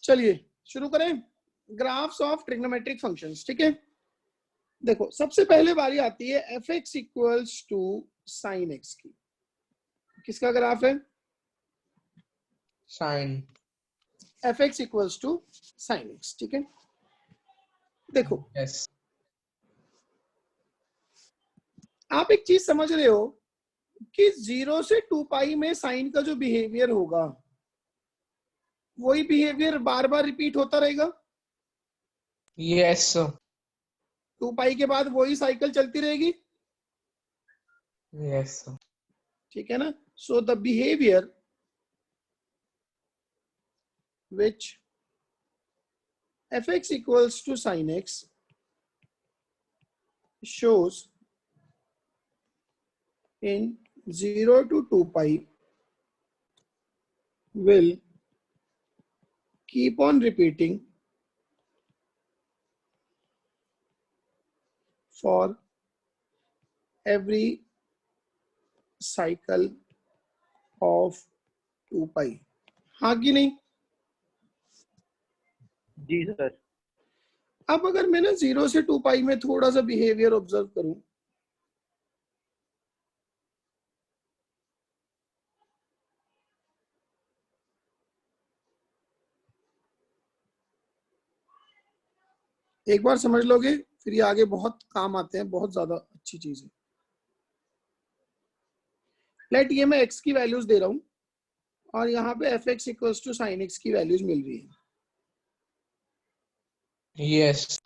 चलिए शुरू करें ग्राफ्स ऑफ ट्रिग्नोमेट्रिक फंक्शंस। ठीक है, देखो सबसे पहले बारी आती है f x equals to sine x की। किसका ग्राफ है? Sine f x equals to sine x. ठीक है, देखो यस आप एक चीज समझ रहे हो कि 0 से 2 पाई में साइन का जो बिहेवियर होगा वही बिहेवियर बार बार रिपीट होता रहेगा। यस 2 पाई के बाद वही साइकिल चलती रहेगी। यस ठीक है ना? So the behaviour which fx equals to sin x shows in 0 to 2 pi will keep on repeating for every cycle of 2 pi। हाँ कि नहीं? जी सर। अब अगर मैं ना 0 से 2 पाई में थोड़ा सा बिहेवियर ऑब्जर्व करूं, एक बार समझ लोगे फिर ये आगे बहुत काम आते हैं, बहुत ज्यादा अच्छी चीज है। लेट ये मैं x की वैल्यूज दे रहा हूं और यहाँ पे f x equals to sine x की वैल्यूज मिल रही है। यस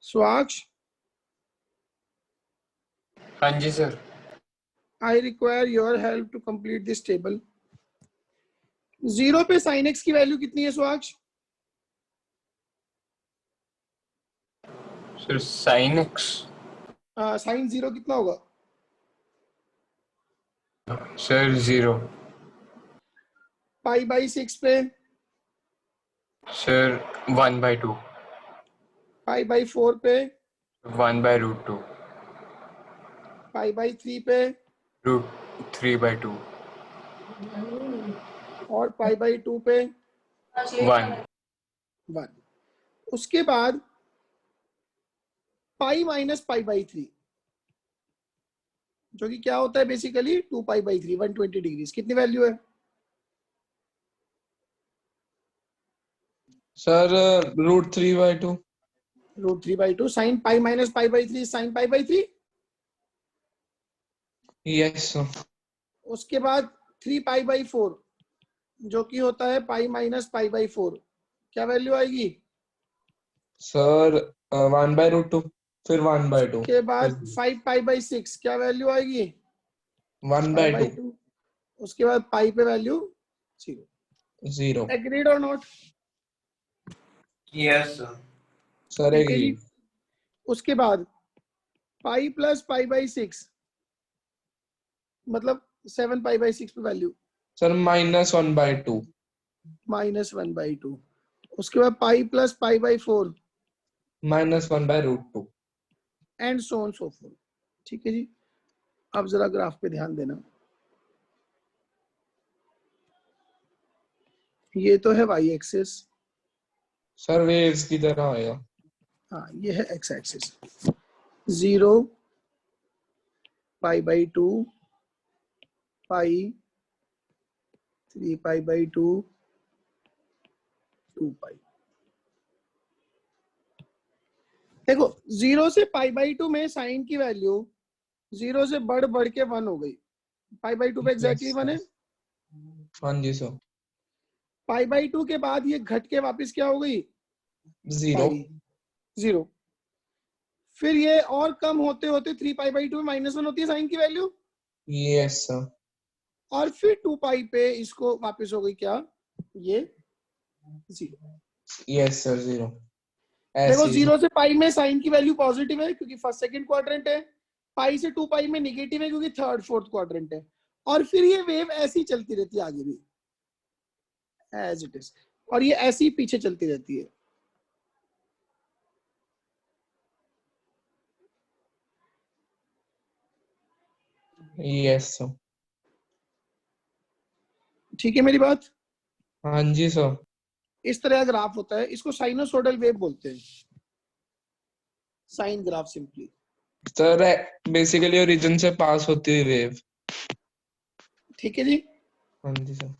स्वाक्ष, हाँ जी sir. I require your help to complete this table. 0 पे साइन एक्स की वैल्यू कितनी है Swaksh? Sir sine x sine 0 कितना होगा? सर 0। पाई बाई 6 पे? सर 1/2। पाई बाई 4 पे? 1/√2। पाई बाई 3 पे? √3/2। और पाई बाई 2 पे? 1। उसके बाद पाई माइनस पाई बाई 3, जो कि क्या होता है बेसिकली 2 पाई बाई 3, 120 डिग्री। कितनी वैल्यू है sir √3/2। √3/2। Sine pi minus pi by 3 sine pi by 3। Yes उसके बाद 3 पाई बाई 4, जो कि होता है पाई माइनस पाई बाई 4। क्या वैल्यू आएगी? सर 1/√2 फिर 1/2 के बाद 5 पाई बाई 6, क्या वैल्यू आएगी? 1/2 उसके बाद पाई पे वैल्यू 0। एग्रीड और नॉट? Yes sir. सर ठीक है जी। एग्री। उसके बाद पाई प्लस पाई बाई 6 मतलब 7 पाई बाई 6 पे वैल्यू सर -1/2 -1/2। उसके बाद पाई plus pi by 4 -1/√2। And so on so fourth. ठीक है जी। अब जरा ग्राफ पे ध्यान देना। ये तो है वाई एक्सिस। सर वेव्स की तरह आएगा। हाँ, ये है x axis. 0 pi by 2 pi 3 pi by 2 2 पाई। देखो 0 से पाई बाई 2 में साइन की वैल्यू 0 से बढ़ के 1 हो गई। पाई बाई 2 पे एग्जैक्टली 1 है। हाँ जी सर। पाई बाई 2 के बाद ये घट के वापस क्या हो गई? 0। फिर ये और कम होते होते 3 पाई बाई 2 में -1 होती है साइन की वैल्यू। Yes sir. और फिर 2 पाई पे इसको वापस हो गई क्या? ये 0। Yes sir 0। देखो 0 से पाई में साइन की वैल्यू पॉजिटिव है क्योंकि फर्स्ट सेकंड क्वाड्रेंट है। पाई से 2 पाई में निगेटिव है क्योंकि थर्ड फोर्थ क्वाड्रेंट है। और फिर ये वेव ऐसी चलती रहती है आगे भी एज इट इज, और ये ऐसी पीछे चलती रहती है। Yes sir. ठीक है मेरी बात? हाँ जी सर। इस तरह का ग्राफ होता है, इसको साइनोसोडल वेव बोलते हैं, sine graph simply. Sir basically origin से पास होती हुई वेव। ठीक है जी। हाँ जी सर।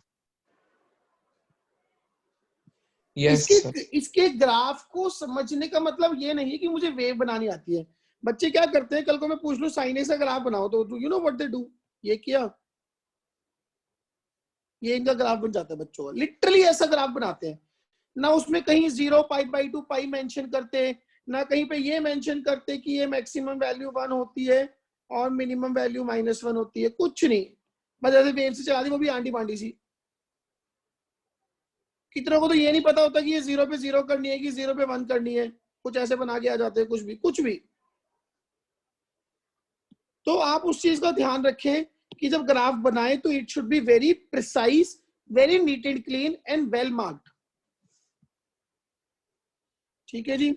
यस इसके सर। इसके ग्राफ को समझने का मतलब ये नहीं है कि मुझे वेव बनानी आती है। बच्चे क्या करते हैं, कल को मैं पूछ लूं साइन ए का ग्राफ बनाओ, तो you know what they do, ये किया, ये इनका ग्राफ बन जाता है बच्चों का। लिटरली ऐसा ग्राफ बनाते हैं ना, उसमें कहीं 0 पाई बाई 2 पाई मेंशन करते, ना कहीं पे ये मेंशन करते कि ये मैक्सिमम वैल्यू 1 होती है और मिनिमम वैल्यू -1 होती है, कुछ नहीं। बस ऐसे वेव से चला दी, वो भी आंटी पांडी सी। कितनों को तो ये नहीं पता होता कि ये 0 पे 0 करनी है कि 0 पे 1 करनी है, कुछ ऐसे बना के आ जाते हैं, कुछ भी। तो आप उस चीज का ध्यान रखें कि जब ग्राफ बनाए तो it should be very precise, very neat and clean and well marked. ठीक है जी।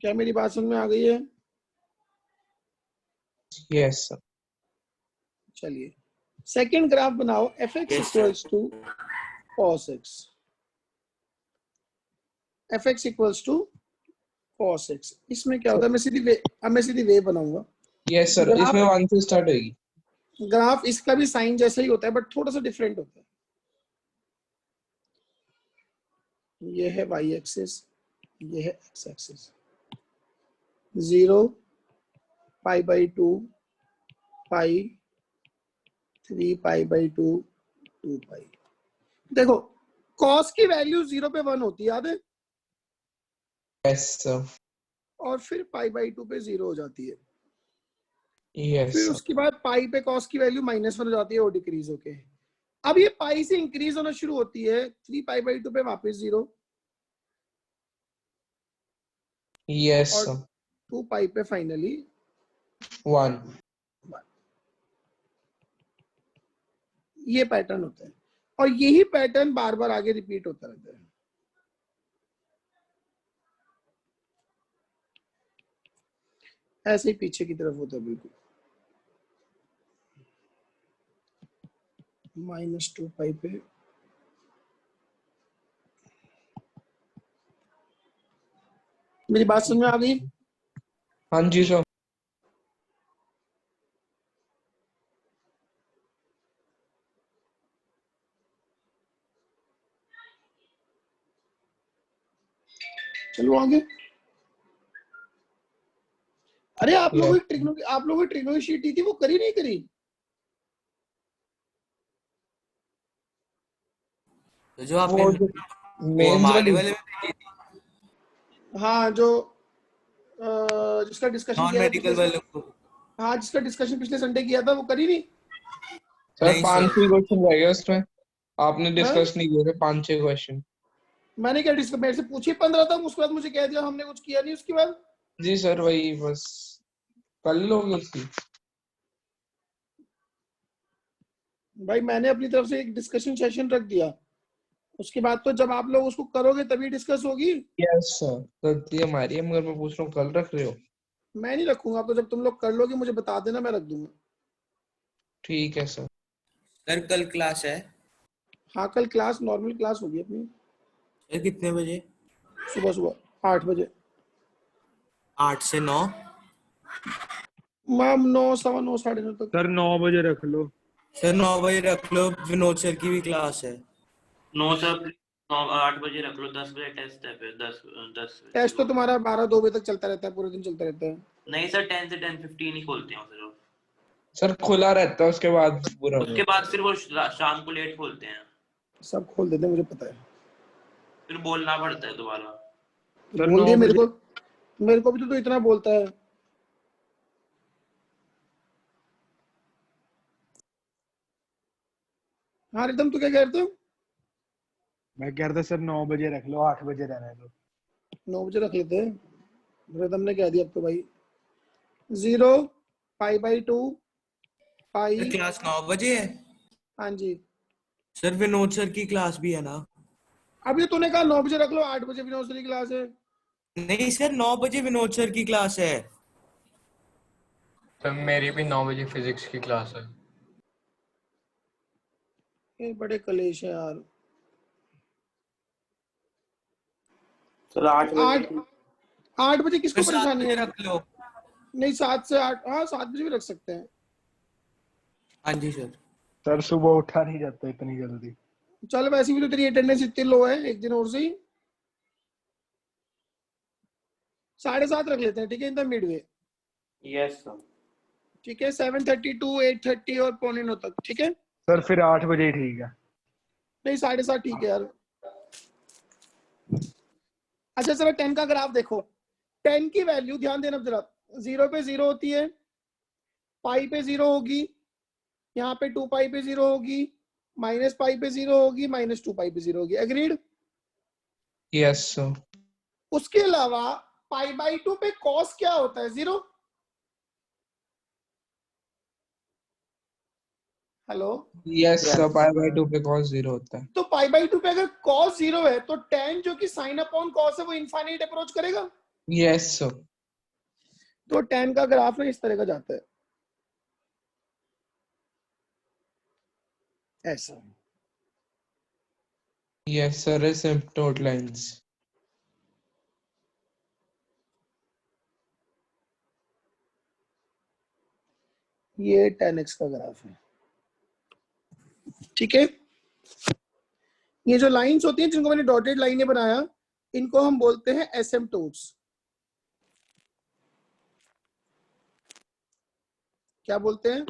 क्या मेरी बात समझ में आ गई है? Yes sir. चलिए सेकंड ग्राफ बनाओ, f x equals to cos x, f x equals to cos x। इसमें क्या होता है, मैं सीधी वे बनाऊंगा। Yes sir. इसमें 1 से स्टार्ट होगी। ग्राफ इसका भी साइन जैसा ही होता है बट थोड़ा सा डिफरेंट होता है। ये है y एक्सिस, ये है x axis. 0 pi by 2 pi 3 pi by 2 2 पाई। देखो cos की वैल्यू 0 पे 1 होती है, याद है? Yes sir. और फिर पाई बाई 2 पे 0 हो जाती है। यस फिर सर। उसके बाद पाई पे cos की वैल्यू -1 हो जाती है और डिक्रीज होके अब ये पाई से इंक्रीज होना शुरू होती है, 3 पाई बाई 2 पे वापस 0 यस और सर। 2 पाई पे फाइनली 1। ये पैटर्न होता है और यही पैटर्न बार बार आगे रिपीट होता रहता है। ऐसे ही पीछे की तरफ होता है बिल्कुल। -2 पाई पे मेरी बात समझ में आ गई? हाँ जी सर। चलो आगे। अरे आप लोगों की ट्रिग्नो की शीट दी थी, वो करी नहीं करी? तो जो आपने वो मेंस हमारे वाली। वाले में भेजी थी, हाँ जो जिसका डिस्कशन नॉन किया था मेडिकल वाले को। हाँ जिसका डिस्कशन पिछले संडे किया था, वो करी नहीं? सर नहीं 5-6 सर, क्वेश्चन रह गए उसमें, आपने हाँ? डिस्कस नहीं किए थे 5-6 क्वेश्चन। मैंने क्या डिस्कस, मेरे से पूछे 15 था, उसके बाद मुझे कह दिया हमने कुछ किया नहीं उसके बाद। जी सर वही बस कर लोगे उसकी। भाई मैंने अपनी तरफ से एक डिस्कशन सेशन रख दिया, उसके बाद तो जब आप लोग उसको करोगे तभी डिस्कस होगी। Yes sir. गलती हमारी है, मगर मैं पूछ रहा हूँ कल रख रहे हो? मैं नहीं रखूंगा, तो जब तुम लोग कर लोगे मुझे बता देना, मैं रख दूंगा। ठीक है सर। सर कल क्लास है? हाँ कल क्लास, नॉर्मल क्लास होगी अपनी, सर कितने बजे? सुबह सुबह 8 बजे। 8 से 9? मैम 9, 9:15, 9:30 तक। सर 9 बजे रख लो। सर 9 बजे रख लो, विनोद सर की भी क्लास है। 9 से 8 बजे रख लो, 10 बजे टेस्ट है, फिर 10 टेस्ट तो तुम्हारा 12-2 बजे तक चलता रहता है, पूरे दिन चलता रहता है। नहीं सर, 10 से 10:15 ही खोलते हैं सिर्फ। सर खुला रहता है उसके बाद पूरा। उसके बाद फिर वो शाम को लेट खोलते हैं, सब खोल देते हैं, मुझे पता है। फिर बोलना पड़ता है दोबारा। सर बोल 9 दिया बजे। मेरे को भी तो इतना बोलता है। हाँ रिदम तू क्या कह रहे थे? मैं कह रहा था सर 9 बजे रख लो, 8 बजे रहने दो। 9 बजे रख लेते हैं। रिदम ने कह दिया अब तो भाई। 0 पाई बाई 2 पाई। सर क्लास 9 बजे है? हाँ जी। सर विनोद सर की क्लास भी है ना? अभी तूने कहा 9 बजे रख लो, 8 बजे भी नर्सरी क्लास है। नहीं सर 9 बजे विनोद सर की क्लास है। तो मेरी भी 9 बजे फिजिक्स की क्लास है। ये बड़े कलेश है यार। सर 8 बजे आठ 8 बजे किसको फिर 7 परेशानी बजे है? रख लो। नहीं 7 से 8, हाँ 7 बजे भी रख सकते हैं। हाँ जी सर। सर सुबह उठा नहीं जाता इतनी जल्दी। चल वैसे भी तो तेरी अटेंडेंस इतनी लो है, एक दिन और से ही 7:30 रख लेते हैं, ठीक है, in the Midway. Yes sir. ठीक है, 7:30 to 8:30 और 8:45 तक, ठीक है। सर फिर 8 बजे ही ठीक है। नहीं 7:30 ठीक है यार। अच्छा चलो 10 का ग्राफ देखो। 10 की वैल्यू ध्यान देना जरा, 0 पे 0 होती है, पाई पे 0 होगी, यहाँ पे 2 पाई पे 0 होगी, माइनस पाई पे 0 होगी, -2 पाई पे 0 होगी। एग्रीड? Yes sir. उसके अलावा π/2 पे कॉस क्या होता है? 0। हेलो? यस सर, π/2 पे cos 0 होता है। तो π/2 पे अगर cos 0 है तो tan जो कि sin अपॉन cos है वो इनफाइनाइट अप्रोच करेगा। Yes sir. तो tan का ग्राफ ना इस तरह का जाता है, ऐसा। Yes sir, asymptote lines। ये tan x का ग्राफ है, ठीक है। ये जो लाइंस होती हैं जिनको मैंने डॉटेड लाइनें बनाया, इनको हम बोलते हैं एसिम्पटोट्स। क्या बोलते हैं?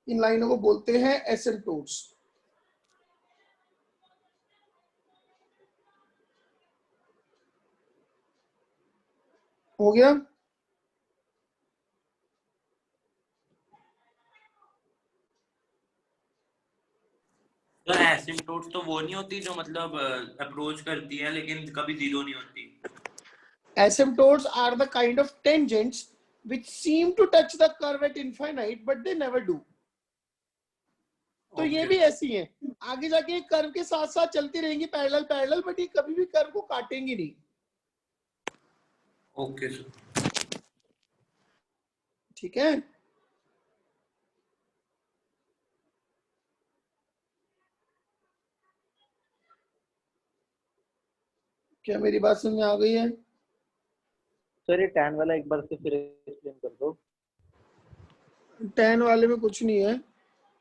इन लाइनों को बोलते हैं एसिम्पटोट्स। हो गया? सर एसिम्पटोट्स तो वो नहीं होती जो मतलब अप्रोच करती है लेकिन कभी जीरो नहीं होती। Asymptotes are the kind of tangents which seem to touch the curve at infinite but they never do. तो ये भी ऐसी हैं, आगे जाके कर्व के साथ साथ चलती रहेंगी पैरेलल पैरेलल, बट ये कभी भी कर्व को काटेंगी नहीं। Okay sir. ठीक है? क्या मेरी बात समझ में आ गई है? सर ये टैन वाला एक बार से फिर एक्सप्लेन कर दो। tan वाले में कुछ नहीं है,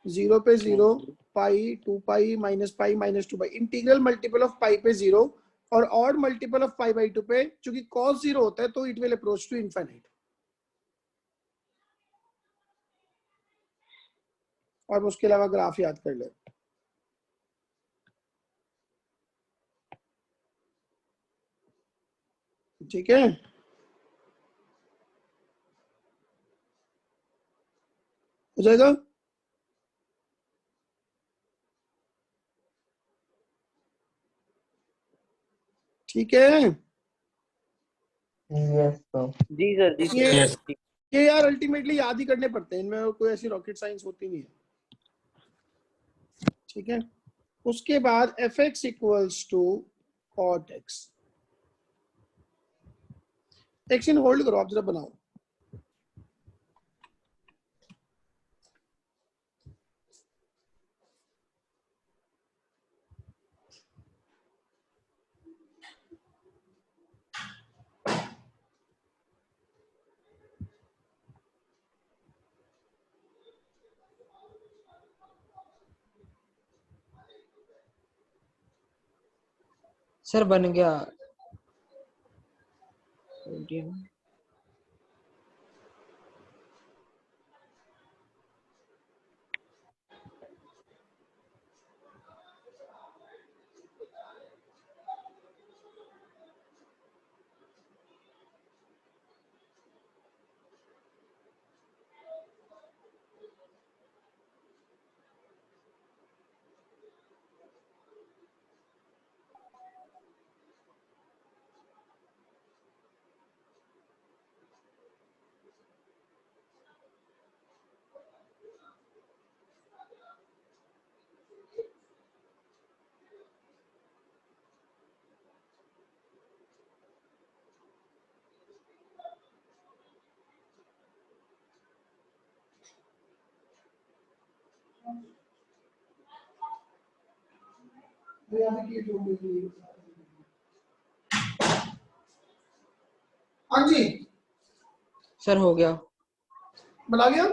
0 पे 0, पाई 2 पाई -पाई -2 पाई, इंटीग्रल मल्टीपल ऑफ पाई पे 0 और ऑड मल्टीपल ऑफ π/2 पे, चूंकि cos 0 होता है तो it will approach to infinite. और उसके अलावा ग्राफ याद कर ले, ठीक है। हो जाएगा? ठीक है। Yes sir. जी सर जी ये Yes. ये यार अल्टीमेटली याद ही करने पड़ते हैं, इनमें कोई ऐसी रॉकेट साइंस होती नहीं है, ठीक है। उसके बाद fx equals to cot x। x इन होल्ड करो, आप जरा बनाओ। सर बन गया। हाँ जी, सर हो गया। बना लिया।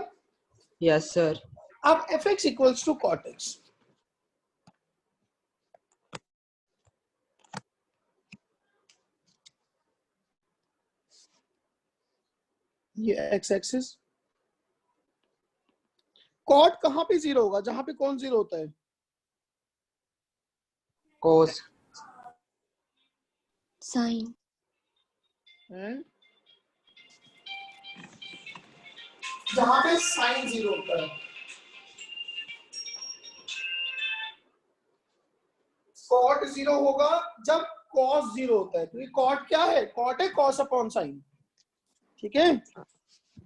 Yes sir. अब fx equals to cot x, ये x एक्सिस, cot कहां पे जीरो होगा? जहां पे कौन जीरो होता है? कोस। साइन। हैं? जहां पे साइन जीरो होता है। कॉट जीरो होगा जब कॉस जीरो होता है, क्योंकि कॉट क्या है? कॉट है कॉस अपॉन साइन। ठीक है,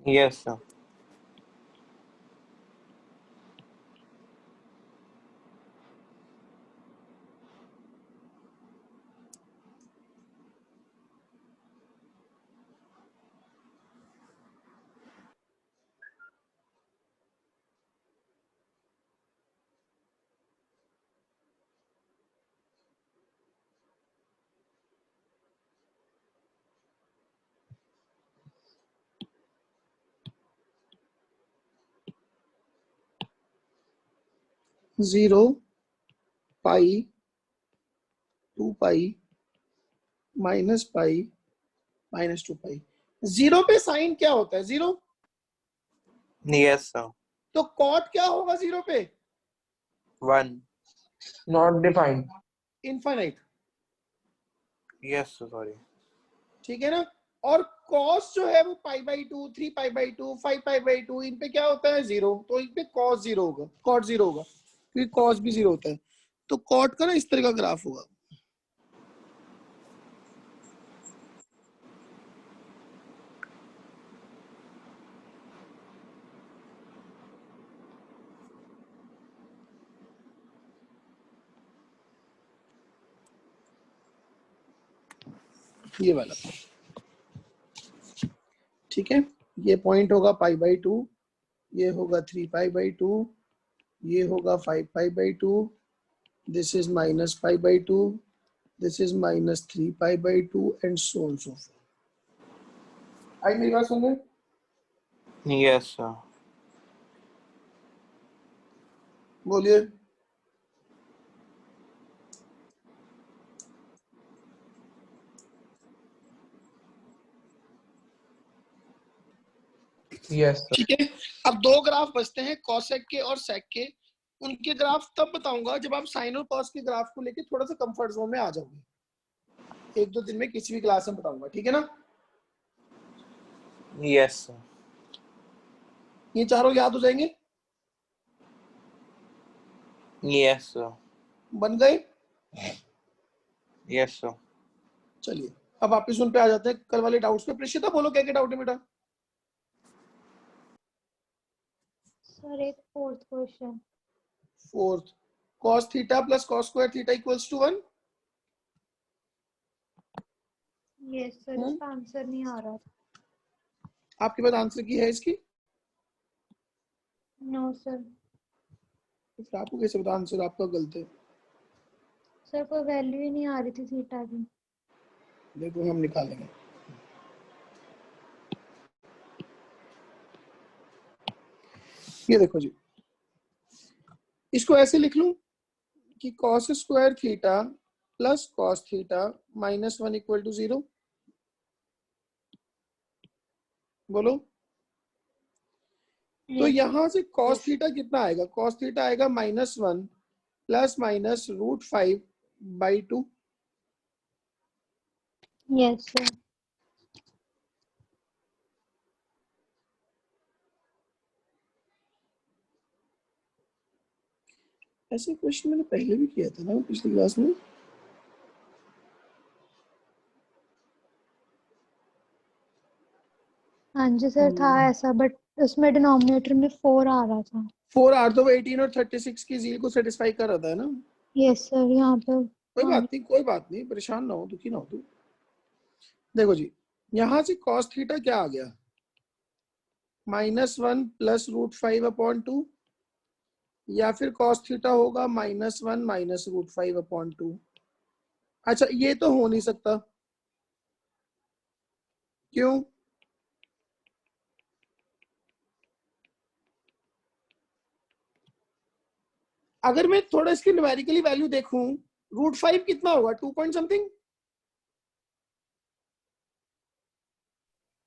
यस सर। जीरो, पाई, 2 पाई, माइनस पाई, माइनस 2 पाई। जीरो पे साइन क्या होता है? जीरो। Yes sir. तो कॉट क्या होगा जीरो पे? 1। Not defined. Infinite. Yes sorry. ठीक है ना? और कॉस जो है वो पाई by 2, 3 pi by 2, 5 pi by 2, इन पे क्या होता है? जीरो। तो इन पे कॉस जीरो होगा, कॉट जीरो होगा, क्योंकि कॉस भी जीरो होता है। तो कॉट का ना इस तरह का ग्राफ होगा। ये वाला। ठीक है, ये पॉइंट होगा पाई बाई 2, ये होगा 3 पाई बाई 2, ये होगा 5 pi by 2, this is minus pi by 2, this is minus 3 pi by 2 and so on so forth. आई मेरी बात सुन रहे? Yes sir. बोलिए। यस ठीक है, अब दो ग्राफ बचते हैं, कॉसेक के और सेक के। उनके ग्राफ तब बताऊंगा जब आप साइन और कॉस के ग्राफ को लेके थोड़ा सा कंफर्ट जोन में आ जाओगे। 1-2 दिन में किसी भी क्लास में बताऊंगा, ठीक है ना? Yes sir. ये चारों याद हो जाएंगे? Yes sir. बन गए? Yes sir. चलिए अब वापिस उन पे आ जाते हैं, कल वाले डाउट्स पे। प्रेषिता बोलो क्या क्या डाउट है बेटा? सर एक fourth question. Fourth, cos theta plus cos square theta equals to 1। Yes sir, इसका आंसर नहीं आ रहा। आपके पास आंसर की है इसकी? No sir. तो फिर आपको कैसे पता आंसर आपका गलत है? सर कोई वैल्यू ही नहीं आ रही थी थीटा की। देखो हम निकालेंगे। ये देखो जी, इसको ऐसे लिख लूं कि cos square theta plus cos theta minus 1 equal to 0। बोलो। तो यहां से cos थीटा कितना आएगा? cos थीटा आएगा -1 plus minus √5 by 2। Yes sir. ऐसे क्वेश्चन मैंने पहले भी किया था ना पिछली क्लास में। हाँ जी सर, था ऐसा, बट उसमें डिनोमिनेटर में 4 आ रहा था। 4 आर तो 18 और 36 की जील को सेटिस्फाई कर रहा था ना? यस सर, यहाँ पे कोई बात नहीं, कोई बात नहीं, परेशान ना हो, दुखी ना हो तू। देखो जी, यहां से cos थीटा क्या आ गया? -1 प्लस √5 अपॉन 2। या फिर cos थीटा होगा -1 माइनस √5/2। अच्छा ये तो हो नहीं सकता, क्यों? अगर मैं थोड़ा इसकी न्यूमेरिकली वैल्यू देखूं, √5 कितना होगा, 2 पॉइंट समथिंग।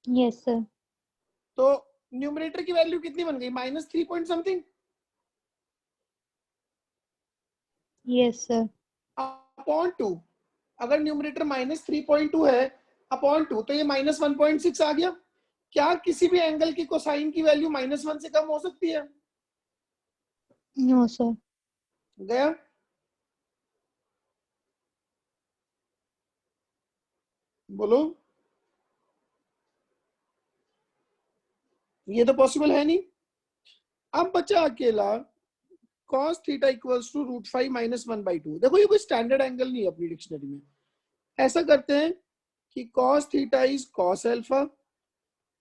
Yes sir. तो न्यूमरेटर की वैल्यू कितनी बन गई, -3 point something. Yes sir. Upon 2, अगर न्यूमरेटर -3.2 है अपॉन 2, तो ये -1.6 आ गया। क्या किसी भी एंगल की कोसाइन की वैल्यू -1 से कम हो सकती है? No sir. गया। बोलो, ये तो पॉसिबल है नहीं। अब बचा अकेला cos थीटा इक्वल्स टू √5 - 1/2। देखो ये कोई स्टैंडर्ड एंगल नहीं है अपनी डिक्शनरी में। ऐसा करते हैं कि cos theta is cos alpha,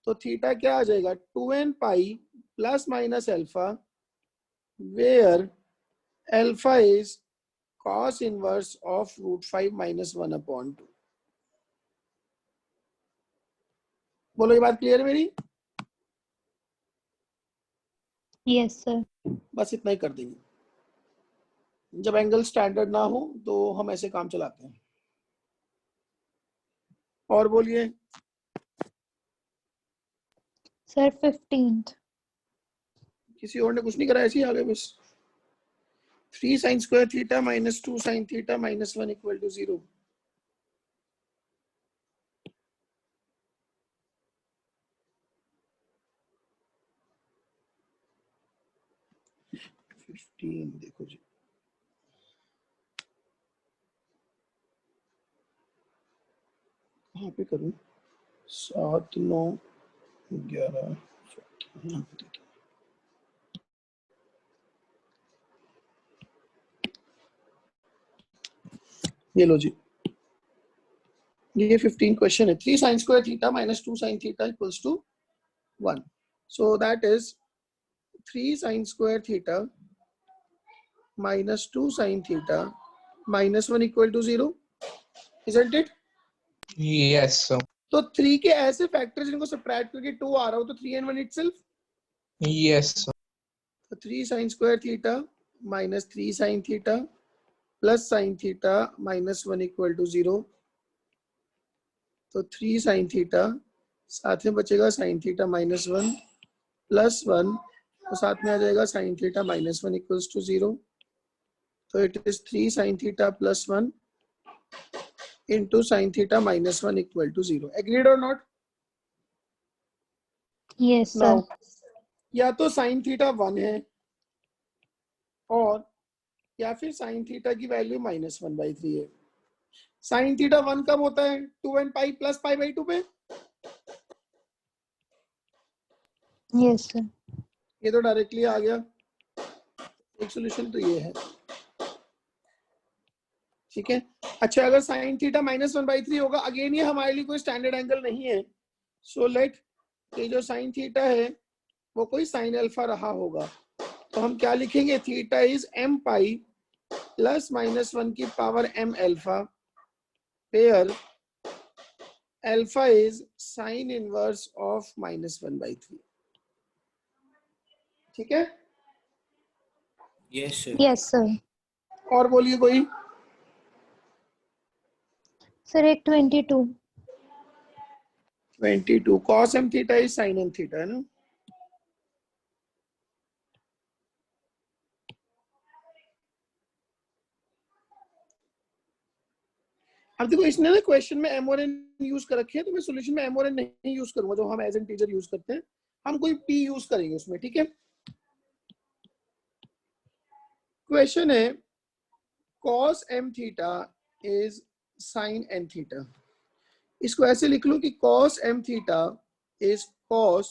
तो थीटा क्या आ जाएगा, 2n pi plus minus alpha, where alpha is cos inverse of √5 - 1/2। बोलो, ये बात क्लियर है मेरी? Yes sir. बस इतना ही कर देंगे। जब एंगल स्टैंडर्ड ना हो तो हम ऐसे काम चलाते हैं। और बोलिए सर 15th। किसी और ने कुछ नहीं करा, ऐसे ही आ गए बस। 3 sin square theta minus 2 sin theta -1 equal to 0। देखो जी, कहाँ पे करूं, 7 9 11 ये लो जी, ये 15 क्वेश्चन है। 3 sin square theta minus 2 sin theta equals to 1। So that is 3 sin square theta minus 2 sin theta -1 equal to 0, isn't it? Yes, sir. तो 3 के ऐसे फैक्टर्स जिनको सब्ट्रैक्ट करके 2 आ रहा हो, तो 3 and 1 इटसेल्फ। Yes, sir. तो 3 sin square theta minus 3 sin theta plus sin theta -1 equal to 0। तो 3 sin थीटा, साथ में बचेगा sin थीटा -1 प्लस 1, तो साथ में आ जाएगा sin थीटा -1 इक्वल्स टू 0। तो it is 3 sin theta plus 1 into sin theta -1 equal to 0। Agreed और नॉट? Yes now sir. या तो sin थीटा 1 है, और या फिर sin थीटा की वैल्यू -1/3 है। sin थीटा 1 कब होता है, 2n पाई प्लस π/2 पे। Yes sir. ये तो डायरेक्टली आ गया। एक सोल्यूशन तो ये है, ठीक है। अच्छा, अगर sin थीटा -1/3 होगा, अगेन ये हमारे लिए कोई स्टैंडर्ड एंगल नहीं है। सो लेट, ये जो sin थीटा है वो कोई sin अल्फा रहा होगा, तो हम क्या लिखेंगे, theta is m pi plus -1 की power m alpha, where alpha is sin inverse of -1/3। ठीक है। Yes sir. Yes sir. और बोलिए कोई। सर एक 22। 22 cos m theta is sin m theta, है ना। अब देखो, इसने ना क्वेश्चन में m और n यूज कर रखे हैं, तो मैं सॉल्यूशन में m और n नहीं यूज करूंगा जो हम एज इंटीजर यूज करते हैं, हम कोई p यूज करेंगे उसमें, ठीक है। क्वेश्चन है cos m theta is sin n theta. इसको ऐसे लिख लो कि cos m theta is cos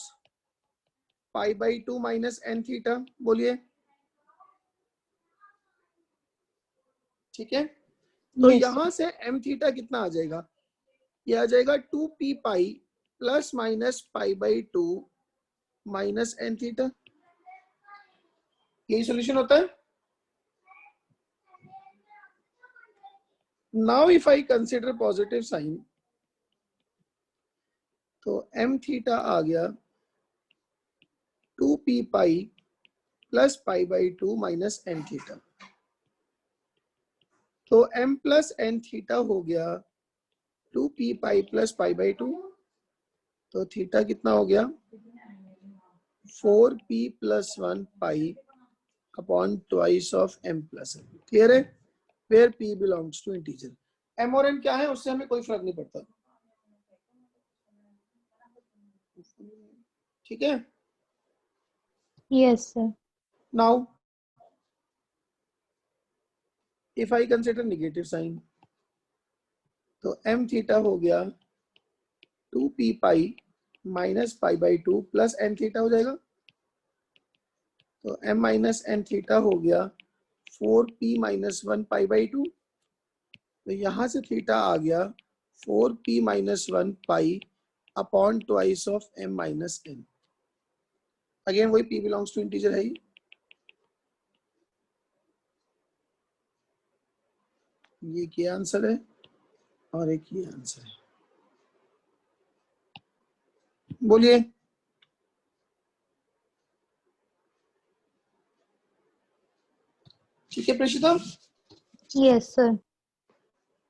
π/2 minus n theta. बोलिए, ठीक है। तो Yes, यहां से m थीटा कितना आ जाएगा, ये आ जाएगा 2p pi plus minus π/2 minus n theta. यही सॉल्यूशन होता है। Now if I consider positive sine, तो m थीटा आ गया 2p pi plus pi by 2 minus n theta. तो m प्लस n थीटा हो गया 2p pi plus pi by 2। तो थीटा कितना हो गया 4p प्लस 1 pi upon twice of m plus n। Clear है? Where p belongs to integer. m और n क्या है उससे हमें कोई फर्क नहीं पड़ता। ठीक है? Yes, sir. Now if I consider negative sine, तो m थीटा हो गया 2p pi minus pi by 2 plus n theta हो जाएगा। तो m माइनस n थीटा हो गया 4p माइनस 1 पाई बाई 2। तो यहां से थीटा आ गया 4p minus 1 pi upon twice of m minus n। Again वही p बिलोंग्स टू इंटीजर है। ये क्या आंसर है और एक ये आंसर है। बोलिए। ठीक है प्रेषिता, Yes, sir.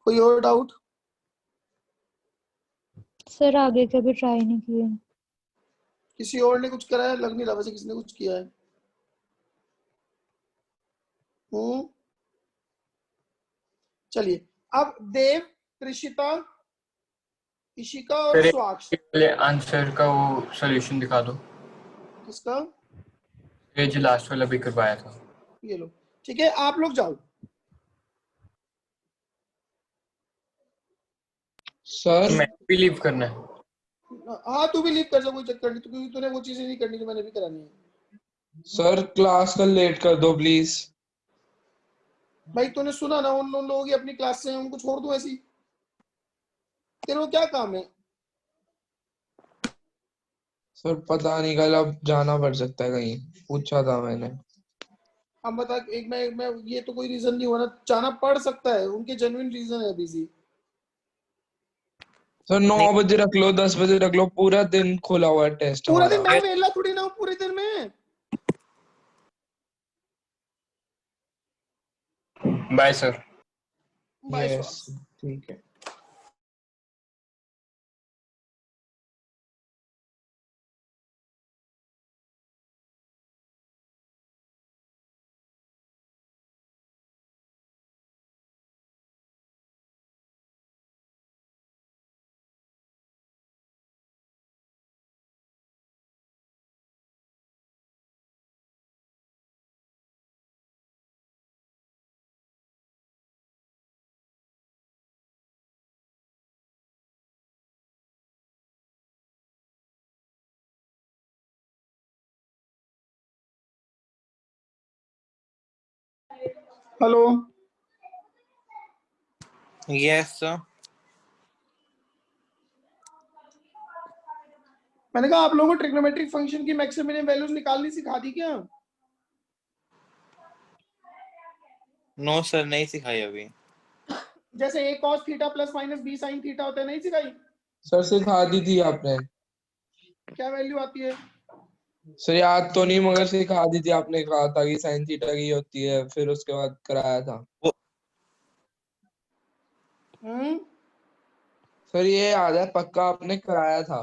कोई और डाउट? सर आगे कभी ट्राई नहीं किए। किसी और ने कुछ कराया? लग नहीं रहा वैसे किसी ने कुछ किया है। चलिए अब देव, त्रिशिता, इशिका और सर स्वाक्ष। पहले आंसर का वो सॉल्यूशन दिखा दो, किसका? ये जो लास्ट वाला भी करवाया था। ये लो। ठीक है आप लोग जाओ। सर मैं भी लीव करना है। हाँ तू भी लीव कर जा, कोई चक्कर नहीं, क्योंकि तूने वो चीजें नहीं करनी जो मैंने भी करानी है। सर क्लास का लेट कर दो प्लीज। भाई तूने सुना ना, उन लोगों की अपनी क्लास से उनको छोड़ दूं ऐसी? तेरे को क्या काम है? सर पता नहीं कल अब जाना पड़ सकता है कहीं, पूछा था मैंने। अब बता, एक मैं ये तो कोई रीजन नहीं हुआ ना, जाना पड़ सकता है, उनके जेन्युइन रीजन है बिजी। सर 9 बजे रख लो, 10 बजे रख लो, पूरा दिन खुला हुआ है टेस्ट पूरा दिन हमारा। मैं वेला थोड़ी ना हूँ पूरे दिन में। Bye sir. Bye yes Swaksh. ठीक है। हेलो। Yes, sir. मैंने कहा आप लोगों को ट्रिग्नोमेट्रिक फंक्शन की मैक्सिमम वैल्यूज निकालनी सिखा दी क्या? No, sir, नहीं सिखाई अभी। जैसे a cos theta plus minus b sin theta होता है, नहीं सिखाई? सर सिखा दी थी आपने। क्या वैल्यू आती है? सर याद तो नहीं मगर सिखा दी थी, आपने कहा था कि साइन थीटा की होती है, फिर उसके बाद कराया था। सर ये याद है पक्का आपने कराया था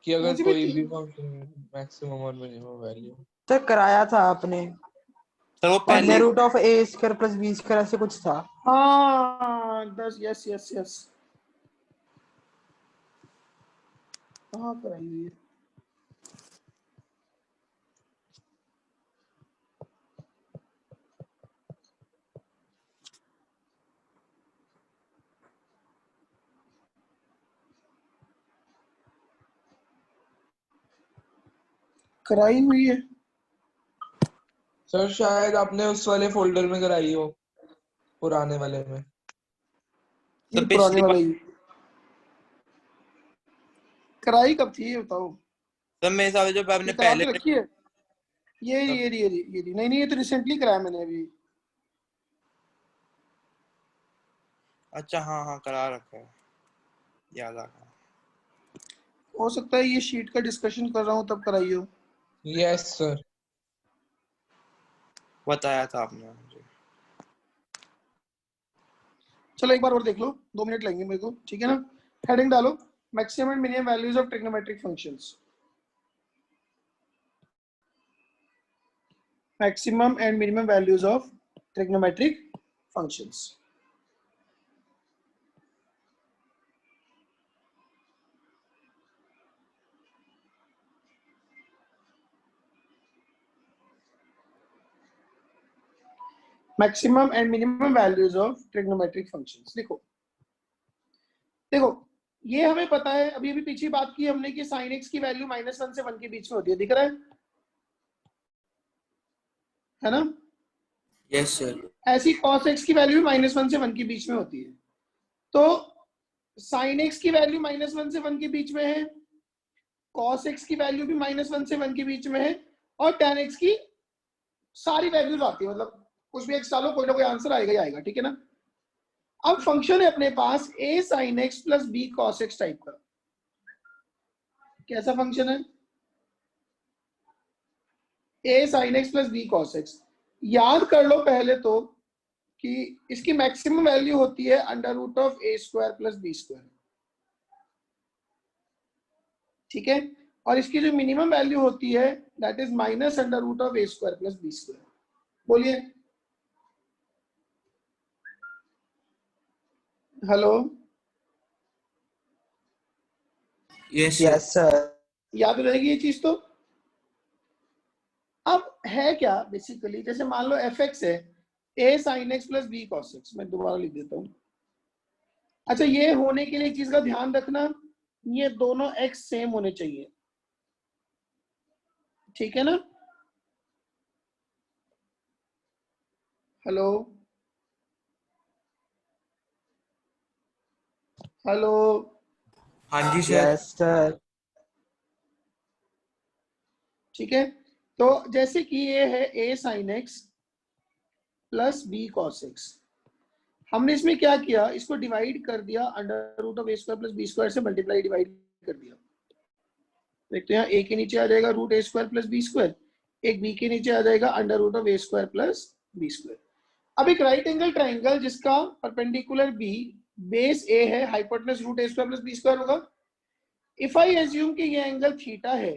कि अगर मुझे कोई भी भी फंक्शन मैक्सिमम और मिनिमम वैल्यू। सर कराया था आपने। सर वो अंडर पहले root of a square plus b square ऐसे कुछ था। हाँ 10 यस यस यस। कहाँ कराई हुई है? कराई हुई है सर शायद आपने उस वाले फोल्डर में कराई हो, पुराने वाले में। ये तो पुराने पिछली वाला बार ही कराई कब थी ये बताओ? सर मेरे हिसाब से जो आपने ये करा पहले के रखी है? ये नहीं, ये तो रिसेंटली कराया मैंने अभी। अच्छा हाँ करा रखा है, याद आ गया। हो सकता है ये शीट का डिस्कशन कर रहा हूँ तब कराई हो। Yes sir. बताया था आपने मुझे। चलो एक बार और देख लो, 2 मिनट लगेंगे मेरे को, ठीक है ना। हेडिंग डालो, maximum and minimum values of trigonometric functions. Maximum and minimum values of trigonometric functions. Maximum and minimum values of trigonometric functions. देखो ये हमें पता है, अभी पीछे बात की हमने कि sin x की वैल्यू -1 से 1 के बीच में होती है, दिख रहा है ना। Yes sir. ऐसी cos x की वैल्यू -1 से 1 के बीच में होती है। तो sin x की वैल्यू -1 से 1 के बीच में है, cos x की वैल्यू भी -1 से 1 के बीच में है, और tan x की सारी वैल्यूज आती है, मतलब कुछ भी x डालो कोई ना कोई आंसर आएगा ही आएगा, ठीक है ना। अब फंक्शन है अपने पास a sin x plus b cos x type का। कैसा फंक्शन है? a sin x plus b cos x। याद कर लो पहले तो कि इसकी मैक्सिमम वैल्यू होती है √a² प्लस b², ठीक है। और इसकी जो मिनिमम वैल्यू होती है that is -√a² plus b²। बोलिए हेलो। Yes sir. याद रहेगी ये चीज तो। अब है क्या बेसिकली, जैसे मान लो fx है a sin x plus b cos x, मैं दोबारा लिख देता हूं। अच्छा ये होने के लिए एक चीज का ध्यान रखना, ये दोनों x सेम होने चाहिए, ठीक है ना। Hello hello. हाँ जी सर। Yes sir. ठीक है, तो जैसे कि ये है a sin x plus b cos x, हमने इसमें क्या किया, इसको डिवाइड कर दिया √a² प्लस b² से मल्टीप्लाई डिवाइड कर दिया। देखते हैं a के नीचे आ जाएगा √a² प्लस b², एक b के नीचे आ जाएगा √a² प्लस b²। अब एक राइट एंगल ट्राइंगल जिसका परपेंडिकुलर b बेस a है, हाइपोटेनस √a² प्लस b² होगा। इफ आई एज्यूम कि ये एंगल थीटा है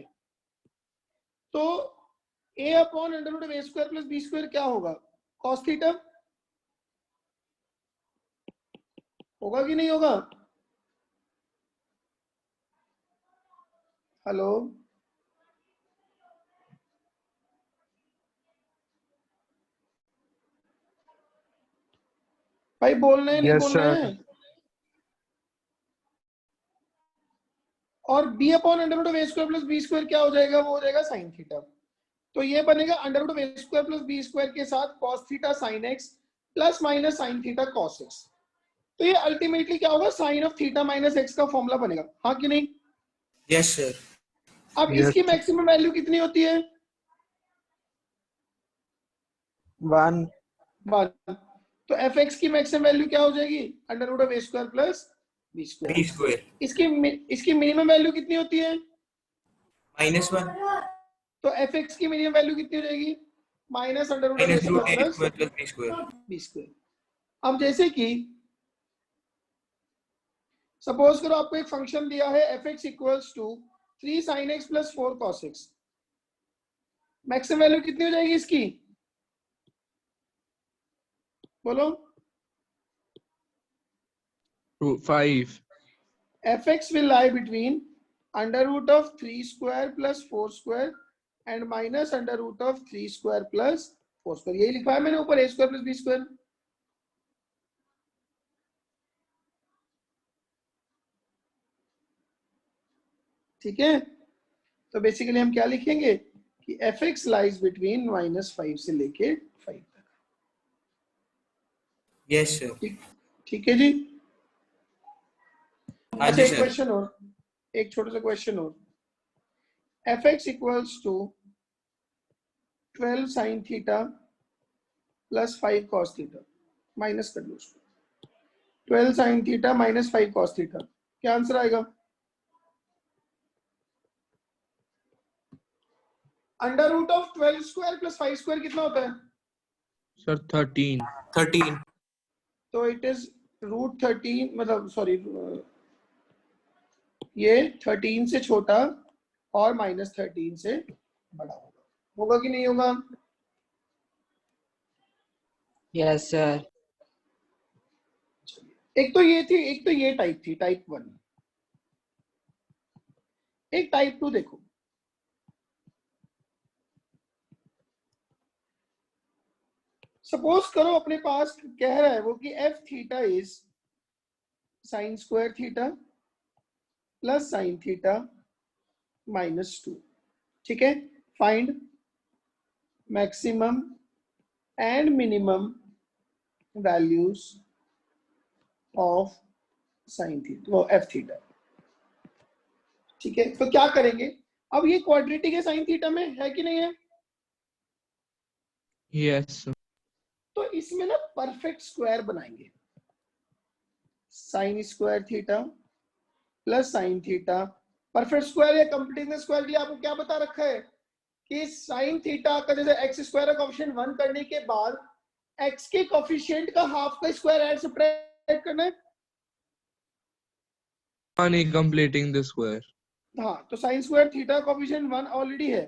तो a upon √a² plus b² क्या होगा, cos थीटा होगा कि नहीं होगा। हेलो भाई, बोलना है नहीं Yes, बोलना sir. है। और b upon √a² plus b² क्या हो जाएगा, वो हो जाएगा sin थीटा। तो ये बनेगा √a² प्लस b² के साथ cos theta sin x plus minus sin theta cos x। तो ये अल्टीमेटली क्या होगा, sin of theta minus x का फॉर्मूला बनेगा, हाँ कि नहीं। Yes sir. अब Yes. इसकी मैक्सिमम वैल्यू कितनी होती है, 1। तो fx की मैक्सिमम वैल्यू क्या हो जाएगी, √a² प्लस b²। b²। इसकी मिनिमम वैल्यू कितनी होती है, -1 तो fx की मिनिमम वैल्यू कितनी हो जाएगी, -√a² प्लस प्लस b²। अब जैसे कि सपोज करो आपको एक फंक्शन दिया है fx equals to 3 sin x plus 4 cos x, maximum value कितनी हो जाएगी इसकी, बोलो। 5। fx will lie between √3² plus 4² and minus √3² plus 4²। यही लिखा है मैंने ऊपर a² प्लस b²। ठीक है, तो बेसिकली हम क्या लिखेंगे कि fx लाइज बिटवीन -5 से लेके 5 तक। Yes sir. ठीक है जी। हाँ अच्छा जी एक सर। क्वेश्चन और, एक छोटा सा क्वेश्चन और, fx equals to 12 sin theta plus 5 cos theta, minus कर लो उसको, 12 sin theta minus 5 cos theta, क्या आंसर आएगा? Under root of 12 square plus 5 square कितना होता है सर 13। 13। तो इट इज रूट 13, मतलब सॉरी ये 13 से छोटा और माइनस 13 से बड़ा होगा कि नहीं होगा? Yes sir. एक तो ये थी, एक तो ये टाइप थी, टाइप 1। एक टाइप 2 देखो, सपोज करो अपने पास कह रहा है वो कि F theta is sine square theta plus sine theta minus 2, ठीक है? Find maximum and minimum values of sine theta, वो एफ थीटा, ठीक है? तो क्या करेंगे अब, ये क्वाड्रेटिक है साइन थीटा में, है कि नहीं है? यस तो इसमें ना परफेक्ट स्क्वायर बनाएंगे, sine square theta plus sine theta, perfect square या कंप्लीटिंग स्क्वायर के लिए आपको क्या बता रखा है कि साइन थीटा का जैसे एक्स स्क्वायर का कोएफिशिएंट 1 करने के बाद एक्स के कोएफिशिएंट का हाफ का स्क्वायर ऐड सब्ट्रैक्ट करना है। नहीं कंप्लीटिंग द स्क्वायर। हाँ, तो sine square theta coefficient 1 already है।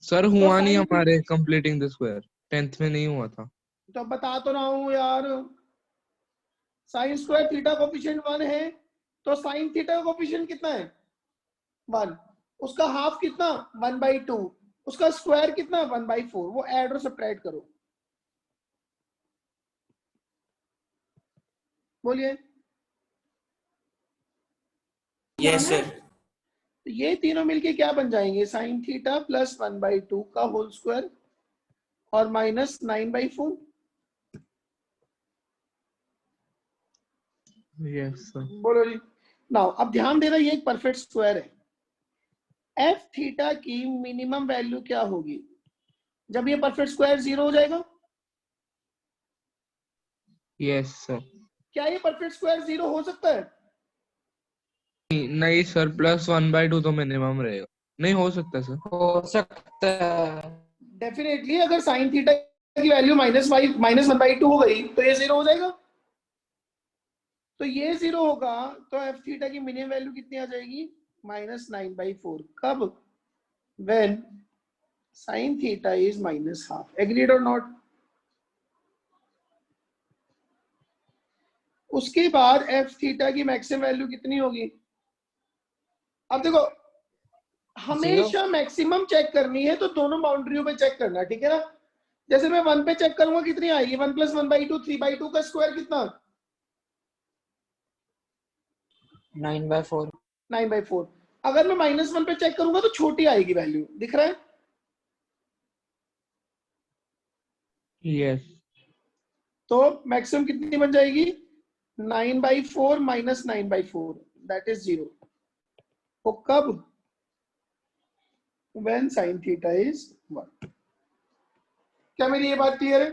सर हुआ नहीं sin हमारे कंप्लीटिंग द स्क्वायर, 10th में नहीं हुआ था। तो बता तो रहा हूं यार, साइन स्क्वायर थीटा कोएफिशिएंट 1 है, तो साइन थीटा का कोएफिशिएंट कितना है? 1, उसका हाफ कितना? 1/2, उसका स्क्वायर कितना? 1/4, वो ऐड और सब्ट्रैक्ट करो, बोलिए। Yes sir. तो ये तीनों मिलके क्या बन जाएंगे? साइन थीटा प्लस 1/2 का होल स्क्वायर और माइनस 9/4। Yes sir. बोलो जी। नाउ अब ध्यान देना, ये एक परफेक्ट स्क्वायर है। एफ थीटा की मिनिमम वैल्यू क्या होगी जब ये परफेक्ट स्क्वायर 0 हो जाएगा? Yes sir. क्या ये परफेक्ट स्क्वायर 0 हो सकता है? नहीं सर, +1/2 तो मिनिमम रहेगा, नहीं हो सकता सर। हो सकता है डेफिनेटली, अगर साइन थीटा की वैल्यू -1/2 हो गई तो ये 0 हो जाएगा। तो ये 0 होगा तो एफ थीटा की मिनिमम वैल्यू कितनी आ जाएगी? -9/4। कब? When sine theta is -12। Agreed और नॉट? उसके बाद एफ थीटा की मैक्सिमम वैल्यू कितनी होगी? अब देखो, हमेशा मैक्सिमम चेक करनी है तो दोनों बाउंड्रियों पे चेक करना, ठीक है ना? जैसे मैं 1 पे चेक करूंगा, कितनी आएगी? 1 + 1/2, 3/2 का स्क्वायर कितना? 9/4। 9/4। अगर मैं -1 पे चेक करूंगा तो छोटी आएगी वैल्यू, दिख रहा है? यस। तो मैक्सिमम कितनी बन जाएगी? 9/4 - 9/4, दैट इज 0। तो कब? When sine theta is 1। क्या मेरी ये बात क्लियर है?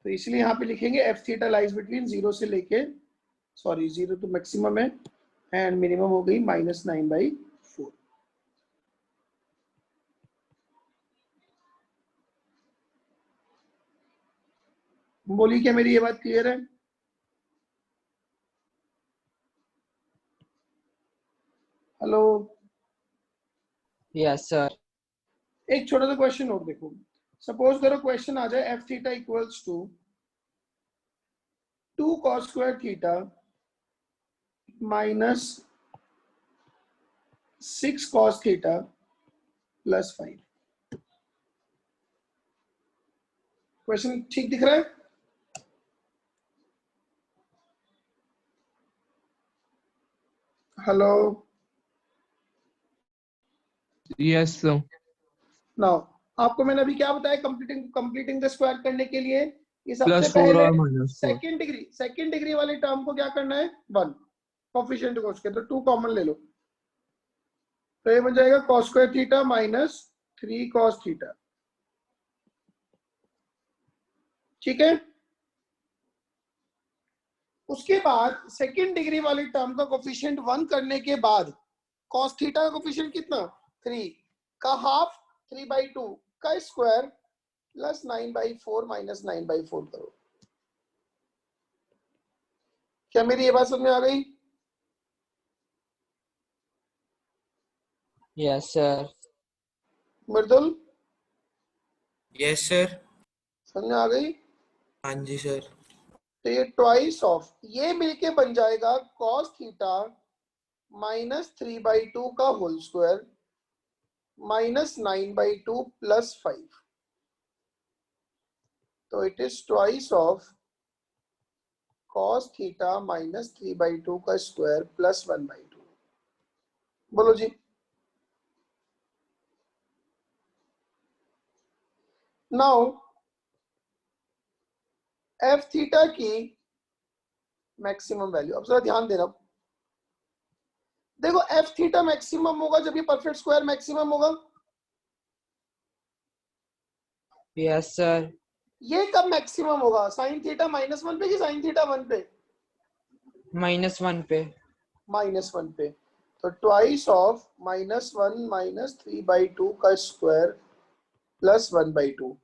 तो इसलिए यहां पे लिखेंगे एफ थीटा लाइज बिटवीन 0 से लेके, सॉरी 0 तो मैक्सिमम है एंड मिनिमम हो गई -9/4। बोली क्या मेरी ये बात क्लियर है? हेलो? Yes sir. एक छोटा सा क्वेश्चन और देखो, सपोज करो क्वेश्चन आ जाए f theta equals to 2 cos square theta minus 6 cos theta plus 5। Question ठीक दिख रहा है? हेलो? Yes sir. नाउ आपको मैंने अभी क्या बताया? कंप्लीटिंग द स्क्वायर करने के लिए ये सबसे +4 पहले और -4। सेकंड डिग्री वाले टर्म को क्या करना है? 1 कोएफिशिएंट को उसके, तो 2 कॉमन ले लो। तो ये बन जाएगा cos square theta minus 3 cos theta. ठीक है, उसके बाद सेकंड डिग्री वाली टर्म का कोफिशिएंट 1 करने के बाद cos थीटा का कोफिशिएंट कितना 3 का हाफ 3/2 का स्क्वायर प्लस 9/4 माइनस 9/4 करो। क्या मेरी ये बात समझ में आ गई? Yes sir. Mridul yes sir. समझ में आ गई? हाँ जी सर। तो ये ट्वाइस ऑफ ये मिलके बन जाएगा cos थीटा माइनस 3/2 का होल स्क्वायर माइनस 9/2 प्लस 5। तो it is twice of cos theta minus 3/2 का स्क्वायर प्लस 1/2। बोलो जी। नाउ एफ थीटा की मैक्सिमम वैल्यू, अब जरा ध्यान देना। देखो एफ थीटा मैक्सिमम होगा जब ये परफेक्ट स्क्वायर मैक्सिमम होगा। Yes sir. ये कब मैक्सिमम होगा? साइन थीटा -1 पे कि साइन थीटा 1 पे? -1 पे। -1 पे। तो ट्वाइस ऑफ -1 माइनस 3/2 का स्क्वायर प्लस 1/2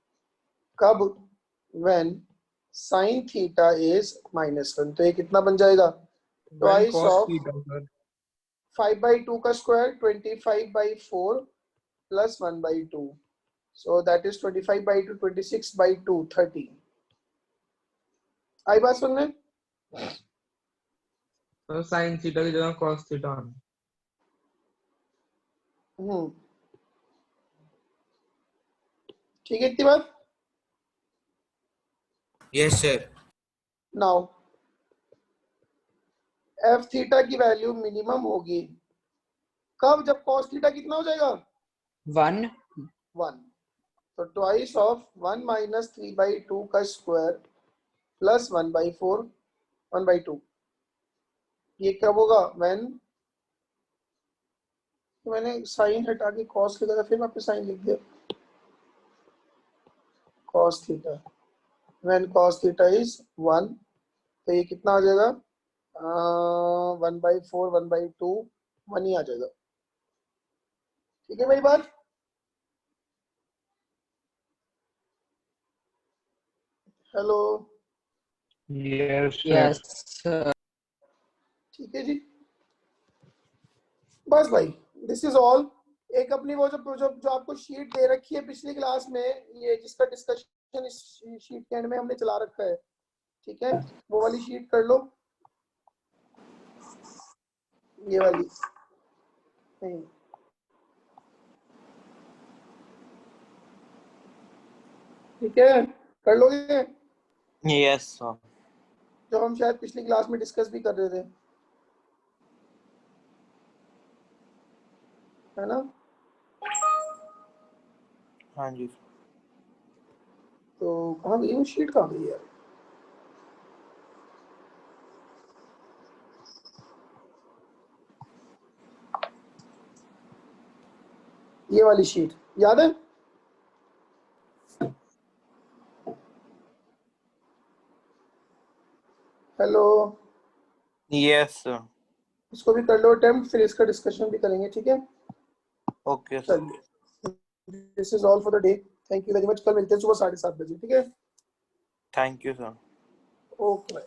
कब? When sine theta is -1। तो ये कितना बन जाएगा? ट्वाइस ऑफ 5/2 का square 25/4 plus 1/2। So that is 25/2 26/2 30। आई बात सुनने? तो साइन थीटा की जगह cos थीटा। ठीक है इतनी बात? Yes sir. Now F theta की वैल्यू मिनिमम होगी कब? जब cos थीटा कितना हो जाएगा? 1। तो ट्वाइस ऑफ 1 माइनस 3/2 का स्क्वायर प्लस 1/4 1/2। ये कब होगा? व्हेन, मैंने साइन हटा के cos लिखा था फिर वापस साइन लिख दिया। cos theta when cos theta is 1। तो ये कितना आ जाएगा? 1/4 1/2 1 ही आ जाएगा। ठीक है मेरी बात? Hello yes sir. Yes sir. ठीक है जी, बस भाई दिस इज ऑल। एक अपनी वो जो आपको शीट दे रखी है पिछली क्लास में, ये जिसका डिस्कशन इस शीट के एंड में हमने चला रखा है, ठीक है, वो वाली शीट कर लो। ये वाली नहीं, ठीक है, कर लोगे? Yes sir. जो हम शायद पिछली क्लास में डिस्कस भी कर रहे थे, है ना? हाँ जी। तो कहाँ गई वो शीट? कहाँ गई यार? ये वाली शीट याद है? Hello yes sir. इसको भी कर लो अटेम्प्ट, फिर इसका डिस्कशन भी करेंगे। ठीक है, ओके सर। चलिए this is all for the day. Thank you very much. कल मिलते हैं सुबह 7:30 बजे। ठीक है, थैंक यू सर। ओके।